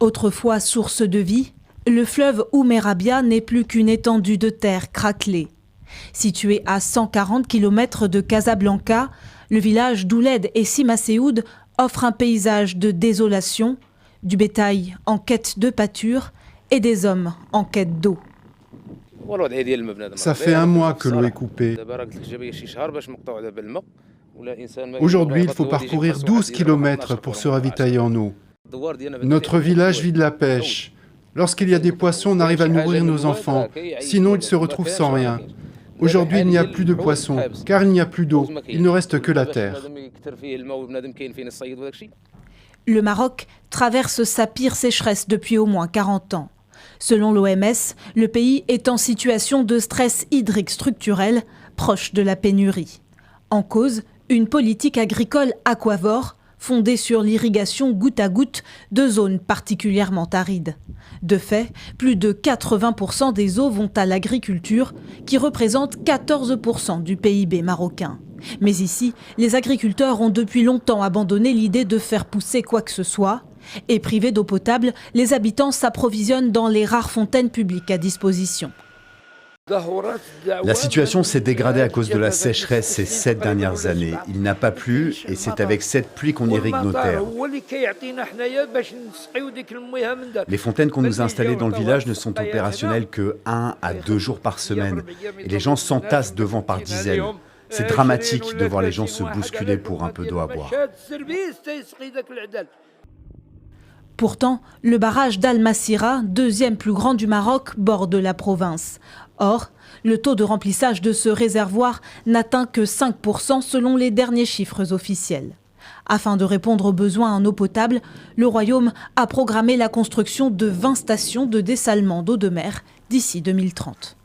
Autrefois source de vie, le fleuve Oumerabia n'est plus qu'une étendue de terre craquelée. Situé à 140 km de Casablanca, le village d'Ouled et Simasséoud offre un paysage de désolation, du bétail en quête de pâture et des hommes en quête d'eau. Ça fait un mois que l'eau est coupée. Aujourd'hui, il faut parcourir 12 km pour se ravitailler en eau. Notre village vit de la pêche. Lorsqu'il y a des poissons, on arrive à nourrir nos enfants. Sinon, ils se retrouvent sans rien. Aujourd'hui, il n'y a plus de poissons, car il n'y a plus d'eau. Il ne reste que la terre. Le Maroc traverse sa pire sécheresse depuis au moins 40 ans. Selon l'OMS, le pays est en situation de stress hydrique structurel, proche de la pénurie. En cause, une politique agricole aquavore, fondée sur l'irrigation goutte à goutte de zones particulièrement arides. De fait, plus de 80% des eaux vont à l'agriculture, qui représente 14% du PIB marocain. Mais ici, les agriculteurs ont depuis longtemps abandonné l'idée de faire pousser quoi que ce soit. Et privés d'eau potable, les habitants s'approvisionnent dans les rares fontaines publiques à disposition. La situation s'est dégradée à cause de la sécheresse ces 7 dernières années. Il n'a pas plu et c'est avec cette pluie qu'on irrigue nos terres. Les fontaines qu'on nous a installées dans le village ne sont opérationnelles que 1 à 2 jours par semaine. Et les gens s'entassent devant par dizaines. C'est dramatique de voir les gens se bousculer pour un peu d'eau à boire. Pourtant, le barrage d'Al-Massira, deuxième plus grand du Maroc, borde la province. Or, le taux de remplissage de ce réservoir n'atteint que 5% selon les derniers chiffres officiels. Afin de répondre aux besoins en eau potable, le Royaume a programmé la construction de 20 stations de dessalement d'eau de mer d'ici 2030.